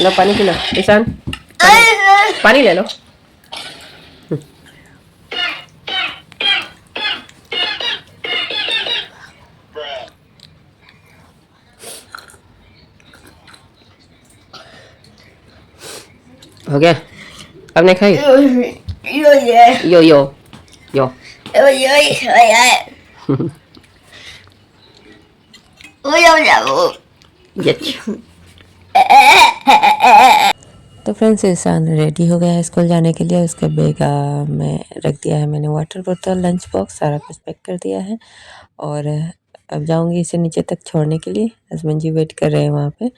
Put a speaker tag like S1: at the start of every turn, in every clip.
S1: लो पानी P low Ishan, पानी ले लो। हो गया, अब नहीं खाई? यो यो यो तो फ्रेंड्स ईशान रेडी हो गया है स्कूल जाने के लिए। उसका बैग में रख दिया है मैंने, वाटर बोतल, लंच बॉक्स, सारा कुछ पैक कर दिया है। और अब जाऊंगी इसे नीचे तक छोड़ने के लिए। हस्बैंड जी वेट कर रहे हैं वहाँ पे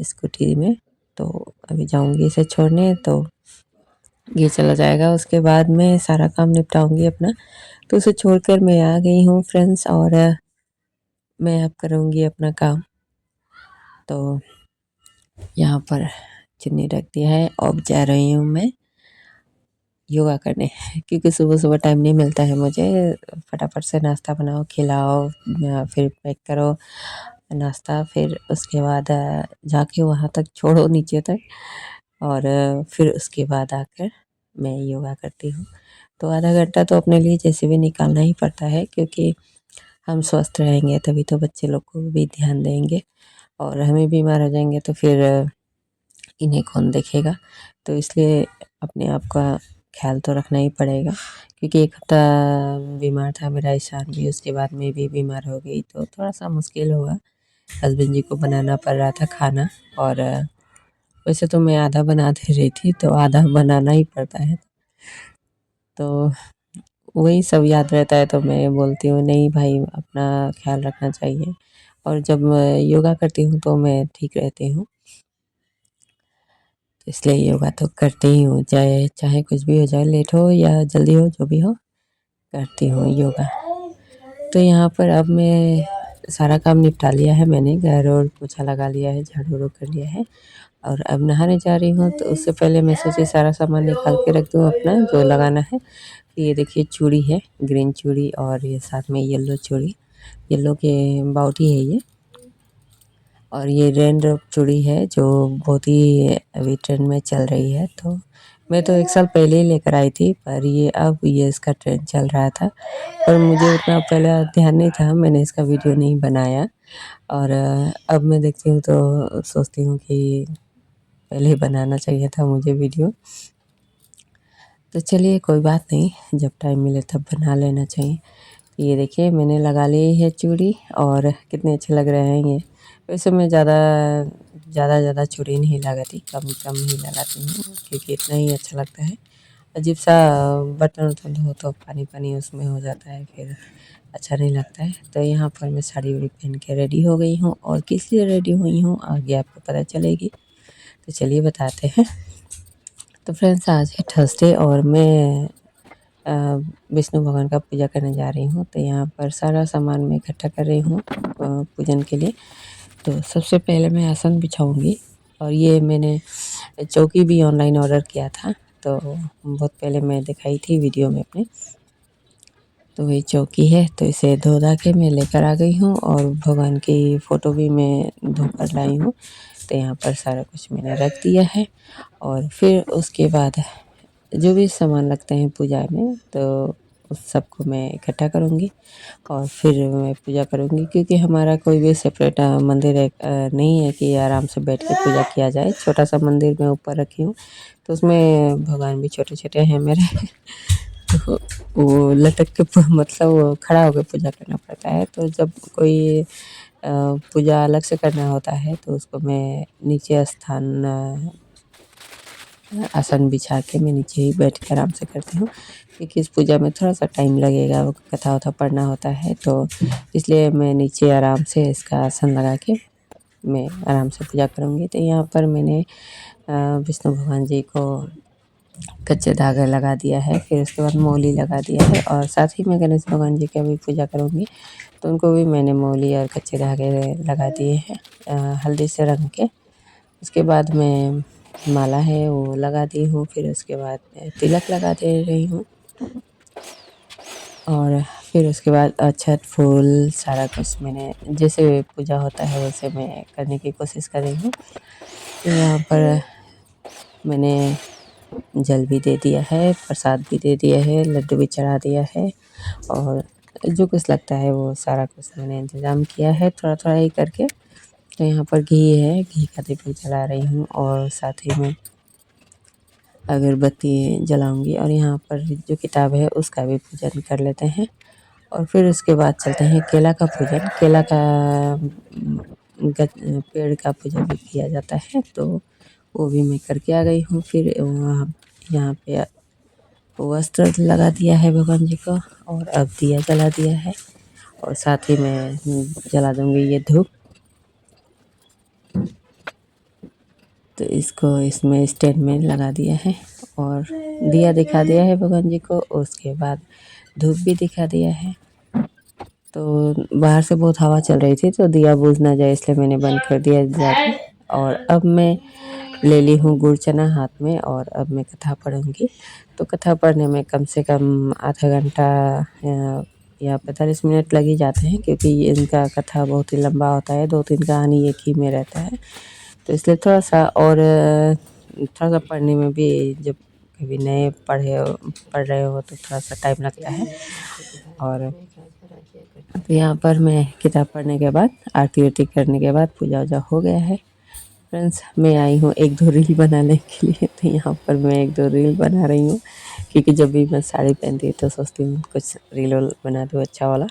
S1: स्कूटी में, तो अभी जाऊंगी इसे छोड़ने, तो ये चला जाएगा। उसके बाद मैं सारा काम निपटाऊंगी अपना। तो उसे छोड़कर मैं आ गई हूँ फ्रेंड्स, और मैं अब करूँगी अपना काम। तो यहाँ पर चुन्नी रख दिया है। अब जा रही हूँ मैं योगा करने क्योंकि सुबह सुबह टाइम नहीं मिलता है मुझे। फटाफट से नाश्ता बनाओ, खिलाओ, फिर पैक करो नाश्ता, फिर उसके बाद जाके वहाँ तक छोड़ो नीचे तक, और फिर उसके बाद आकर मैं योगा करती हूँ। तो आधा घंटा तो अपने लिए जैसे भी निकालना ही पड़ता है, क्योंकि हम स्वस्थ रहेंगे तभी तो बच्चे लोग को भी ध्यान देंगे, और हमें बीमार हो जाएंगे तो फिर इन्हें कौन देखेगा। तो इसलिए अपने आप का ख्याल तो रखना ही पड़ेगा, क्योंकि एक हफ्ता बीमार था मेरा ईशान भी, उसके बाद मैं भी बीमार हो गई, तो थोड़ा सा मुश्किल हुआ। हस्बैंड जी को बनाना पड़ रहा था खाना, और वैसे तो मैं आधा बना दे रही थी, तो आधा बनाना ही पड़ता है। तो वही सब याद रहता है, तो मैं बोलती हूँ नहीं भाई अपना ख्याल रखना चाहिए। और जब मैं योगा करती हूँ तो मैं ठीक रहती हूँ, तो इसलिए योगा तो करती ही हूँ, चाहे चाहे कुछ भी हो जाए, लेट हो या जल्दी हो, जो भी हो करती हूँ योगा। तो यहाँ पर अब मैं सारा काम निपटा लिया है मैंने, घर और पोछा लगा लिया है, झाड़ू कर लिया है, और अब नहाने जा रही हूँ। तो उससे पहले मैं सोची सारा सामान निकाल के रख दूँ अपना जो लगाना है। ये देखिए चूड़ी है, ग्रीन चूड़ी, और ये साथ में येलो चूड़ी, येलो के बाउटी है ये, और ये रेनड्रॉप चूड़ी है जो बहुत ही अभी ट्रेंड में चल रही है। तो मैं तो 1 साल पहले ही लेकर आई थी, पर ये अब ये इसका ट्रेंड चल रहा था, पर मुझे उतना पहले ध्यान नहीं था, मैंने इसका वीडियो नहीं बनाया। और अब मैं देखती हूँ तो सोचती हूँ कि पहले ही बनाना चाहिए था मुझे वीडियो। तो चलिए कोई बात नहीं, जब टाइम मिले तब बना लेना चाहिए। ये देखिए मैंने लगा ली है चूड़ी, और कितने अच्छे लग रहे हैं ये। वैसे मैं ज़्यादा चूड़ी नहीं लगाती, कम कम ही लगाती हूँ, क्योंकि इतना ही अच्छा लगता है। अजीब सा बर्तन उर्तन धो तो पानी पानी उसमें हो जाता है, फिर अच्छा नहीं लगता है। तो यहाँ पर मैं साड़ी वाड़ी पहन के रेडी हो गई हूँ, और किस लिए रेडी हुई हूँ आगे आपको पता चलेगी। तो चलिए बताते हैं। तो फ्रेंड्स आज है थर्सडे, और मैं विष्णु भगवान का पूजा करने जा रही हूँ। तो यहाँ पर सारा सामान मैं इकट्ठा कर रही हूँ पूजन के लिए। तो सबसे पहले मैं आसन बिछाऊँगी, और ये मैंने चौकी भी ऑनलाइन ऑर्डर किया था, तो बहुत पहले मैं दिखाई थी वीडियो में अपने। तो वही चौकी है, तो इसे धो धा के मैं लेकर आ गई हूँ, और भगवान की फ़ोटो भी मैं धोकर लाई हूँ। तो यहाँ पर सारा कुछ मैंने रख दिया है, और फिर उसके बाद जो भी सामान लगते हैं पूजा में, तो उस सबको मैं इकट्ठा करूँगी, और फिर मैं पूजा करूँगी। क्योंकि हमारा कोई भी सेपरेट मंदिर नहीं है कि आराम से बैठ के पूजा किया जाए। छोटा सा मंदिर मैं ऊपर रखी हूँ, तो उसमें भगवान भी छोटे छोटे हैं मेरे तो वो लटक के मतलब वो खड़ा होकर पूजा करना पड़ता है। तो जब कोई पूजा अलग से करना होता है, तो उसको मैं नीचे आसन बिछा के मैं नीचे ही बैठ के आराम से करती हूँ, क्योंकि इस पूजा में थोड़ा सा टाइम लगेगा, वो कथा वथा पढ़ना होता है, तो इसलिए मैं नीचे आराम से इसका आसन लगा के मैं आराम से पूजा करूँगी। तो यहाँ पर मैंने विष्णु भगवान जी को कच्चे धागे लगा दिया है, फिर उसके बाद मौली लगा दिया है, और साथ ही मैं गणेश भगवान जी की भी पूजा करूँगी, तो उनको भी मैंने मौली और कच्चे धागे लगा दिए हैं हल्दी से रंग के। उसके बाद मैं माला है वो लगा दी हूँ, फिर उसके बाद तिलक लगा दे रही हूँ, और फिर उसके बाद अक्षत फूल सारा कुछ मैंने जैसे पूजा होता है वैसे मैं करने की कोशिश कर रही हूँ। तो यहाँ पर मैंने जल भी दे दिया है, प्रसाद भी दे दिया है, लड्डू भी चढ़ा दिया है और जो कुछ लगता है वो सारा कुछ मैंने इंतज़ाम किया है थोड़ा-थोड़ा ही करके। तो यहाँ पर घी है, घी का दीपक जला रही हूँ और साथ ही में अगरबत्ती जलाऊँगी और यहाँ पर जो किताब है उसका भी पूजन कर लेते हैं और फिर उसके बाद चलते हैं केला का पूजन। केला का पेड़ का पूजन भी किया जाता है तो वो भी मैं करके आ गई हूँ। फिर वहाँ यहाँ पे वस्त्र लगा दिया है भगवान जी को और अब दिया जला दिया है और साथ ही मैं जला दूँगी ये धूप। तो इसको इसमें स्टैंड में लगा दिया है और दिया दिखा दिया है भगवान जी को। उसके बाद धूप भी दिखा दिया है। तो बाहर से बहुत हवा चल रही थी तो दिया बुझ ना जाए इसलिए मैंने बंद कर दिया जाके। और अब मैं ले ली हूँ गुड़ चना हाथ में और अब मैं कथा पढ़ूँगी। तो कथा पढ़ने में कम से कम आधा घंटा या 45 मिनट लग ही जाते हैं क्योंकि इनका कथा बहुत ही लंबा होता है, 2-3 कहानी एक ही में रहता है। तो इसलिए थोड़ा-सा और थोड़ा-सा पढ़ने में भी जब कभी नए पढ़ रहे हो तो थोड़ा-सा टाइम लगता है। और तो यहाँ पर मैं किताब पढ़ने के बाद आरती-वारती करने के बाद पूजा-वूजा हो गया है। फ्रेंड्स मैं आई हूँ 1-2 रील बनाने के लिए। तो यहाँ पर मैं 1-2 रील बना रही हूँ क्योंकि जब भी मैं साड़ी पहनती हूँ तो सोचती हूँ कुछ रील वील बना दूँ अच्छा वाला।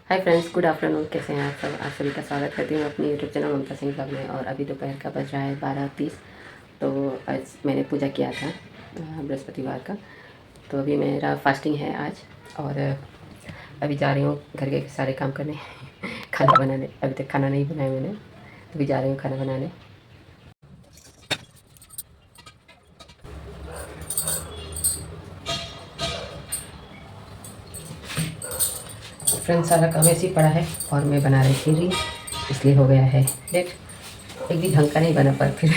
S1: Hi friends, good afternoon. कैसे हैं आप सब? आप सभी का स्वागत करती हूँ अपनी यूट्यूब चैनल ममता सिंह ब्लॉग में। और अभी दोपहर का बज रहा है 12:30। तो आज मैंने पूजा किया था बृहस्पतिवार का। तो अभी मेरा फास्टिंग है आज और अभी जा रही हूँ घर के सारे काम करने खाना बनाने। अभी तक खाना नहीं बनाया मैंने, तो अभी जा रही हूँ खाना बनाने। फ्रेंड्स सारा काम ऐसे ही पड़ा है और मैं बना रही थी रील, इसलिए हो गया है लेट। एक भी ढंग का नहीं बना पर फिर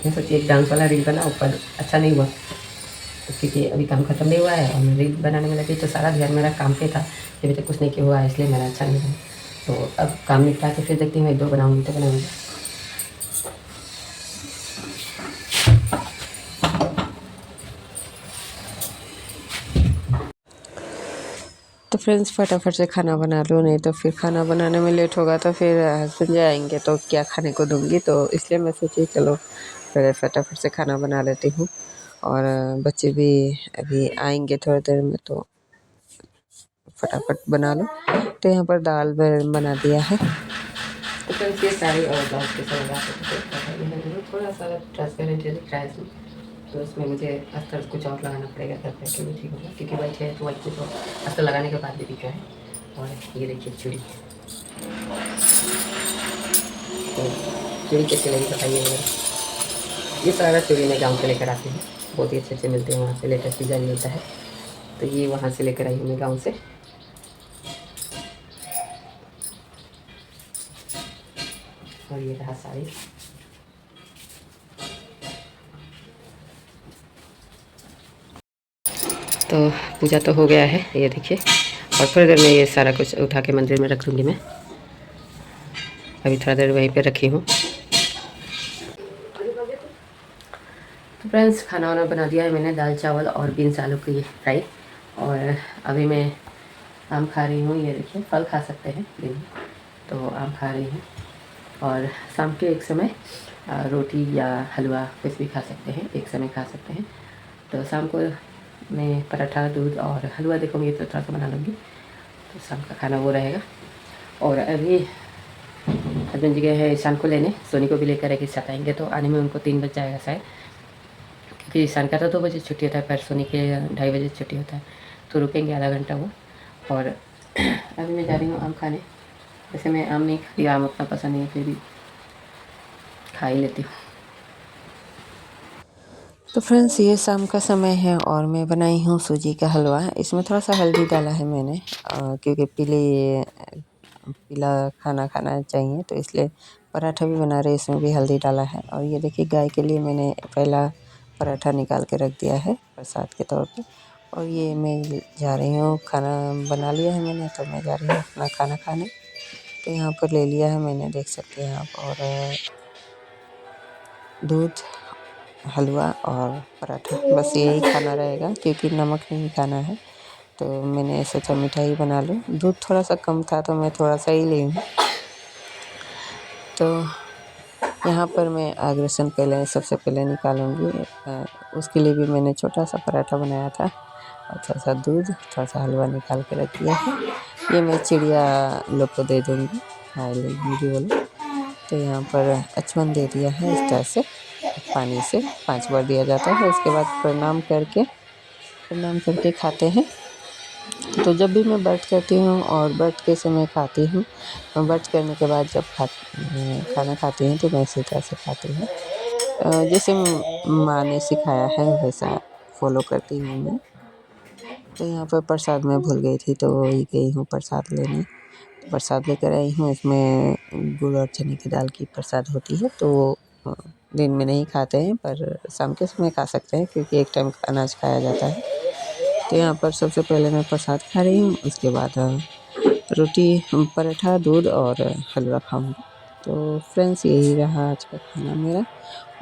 S1: मैं सोची एक डांस वाला रील बना, ऊपर अच्छा नहीं हुआ क्योंकि अभी काम ख़त्म नहीं हुआ है और मैं रील बनाने में लगी तो सारा ध्यान मेरा काम पे था। अभी तक कुछ नहीं किया हुआ है इसलिए मेरा अच्छा नहीं बना। तो अब काम निपटा के फिर देखती हूँ 1-2 बनाऊँगी तो बनाऊँगी। तो फ्रेंड्स फटाफट से खाना बना लो, नहीं तो फिर खाना बनाने में लेट होगा तो फिर हस्बैंड जाएंगे तो क्या खाने को दूँगी। तो इसलिए मैं सोची चलो पहले फटाफट से खाना बना लेती हूँ और बच्चे भी अभी आएंगे थोड़ी देर में तो फटाफट बना लो। तो यहाँ पर दाल बना दिया है। तो फ्रेंड्स ये साड़ी और ब्लाउज के साथ थोड़ा सा ट्रांसपेरेंट दिख रहा है इसमें, तो इसमें मुझे अस्तर कुछ और लगाना पड़ेगा तब जाके भी ठीक होगा क्योंकि वाइट है तो वाइट को तो अस्तर लगाने के बाद भी दिख रहा है। और ये देखिए चूड़ी, तो चूड़ी कैसे लगी बताइए। ये सारा चूड़ी मैं गाँव से लेकर आती हूँ, बहुत ही अच्छे अच्छे मिलते हैं वहाँ से, लेटेस्ट डिज़ाइन मिलता है। तो ये वहाँ से लेकर आई हूँ मैं गाँव से। और ये रहा साड़ी। तो पूजा तो हो गया है ये देखिए, और थोड़ी देर में ये सारा कुछ उठा के मंदिर में रख दूँगी मैं। अभी थोड़ा देर वहीं पे रखी हूँ। तो फ्रेंड्स खाना वाना बना दिया है मैंने, दाल चावल और बीन्स आलू की फ्राई। और अभी मैं आम खा रही हूँ। ये देखिए फल खा सकते हैं दिन में, तो आम खा रही हूँ। और शाम के एक समय रोटी या हलवा कुछ भी खा सकते हैं, एक समय खा सकते हैं। तो शाम को मैं पराठा दूध और हलवा देखूँगी तो थोड़ा सा बना लूँगी, तो शाम का खाना वो रहेगा। और अभी हस्बैंड जी गए हैं ईशान को लेने, सोनी को भी लेकर एक साथ आएंगे तो आने में उनको 3 बज जाएगा शायद, क्योंकि ईशान का तो 2 बजे छुट्टी होता है पर सोनी के 2:30 बजे छुट्टी होता है, तो रुकेंगे आधा घंटा वो। और अभी मैं जा रही हूँ आम खाने। वैसे मैं आम नहीं खाती, आम उतना पसंद नहीं है, फिर भी खा ही लेती हूँ। तो फ्रेंड्स ये शाम का समय है और मैं बनाई हूँ सूजी का हलवा। इसमें थोड़ा सा हल्दी डाला है मैंने क्योंकि पीला खाना खाना चाहिए, तो इसलिए पराठा भी बना रहे इसमें भी हल्दी डाला है। और ये देखिए गाय के लिए मैंने पहला पराठा निकाल के रख दिया है प्रसाद के तौर पे। और ये मैं जा रही हूँ, खाना बना लिया है मैंने, तो मैं जा रही हूँ अपना खाना खाने। तो यहाँ पर ले लिया है मैंने, देख सकते हैं आप, और दूध, हलवा और पराठा, बस यही खाना रहेगा क्योंकि नमक नहीं खाना है। तो मैंने सोचा मिठाई बना लूँ। दूध थोड़ा सा कम था तो मैं थोड़ा सा ही ली हूँ। तो यहाँ पर मैं आग्रसन पहले सबसे पहले निकालूंगी। उसके लिए भी मैंने छोटा सा पराठा बनाया था और थोड़ा सा दूध, थोड़ा सा हलवा निकाल के रख दिया है। ये मैं चिड़िया लोग को दे दूँगी, खाए लेंगी वो लोग। तो यहाँ पर अचवन दे दिया है इस तरह से, पानी से 5 बार दिया जाता है। उसके बाद प्रणाम करके खाते हैं। तो जब भी मैं व्रत करती हूँ और व्रत के समय खाती हूँ, व्रत करने के बाद जब खाना खाती हूँ तो मैं इसी तरह से खाती हूँ। जैसे माँ ने सिखाया है वैसा फॉलो करती हूँ मैं। तो यहाँ पर प्रसाद मैं भूल गई थी तो वही गई हूँ प्रसाद लेने। प्रसाद लेकर आई हूँ, इसमें गुड़ और चने की दाल की प्रसाद होती है। तो दिन में नहीं खाते हैं पर शाम के समय खा सकते हैं क्योंकि एक टाइम अनाज खाया जाता है। तो यहाँ पर सबसे पहले मैं प्रसाद खा रही हूँ, उसके बाद रोटी, पराठा, दूध और हलवा खाऊंगी। तो फ्रेंड्स, यही रहा आज का खाना मेरा।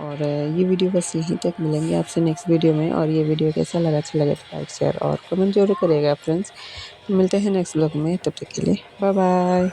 S1: और ये वीडियो बस यहीं तक। मिलेंगे आपसे नेक्स्ट वीडियो में। और ये वीडियो कैसा लगा, अच्छा लगे तो लाइक, शेयर और कमेंट जरूर करिएगा फ्रेंड्स। तो मिलते हैं नेक्स्ट व्लॉग में, तब तक के लिए बाय बाय।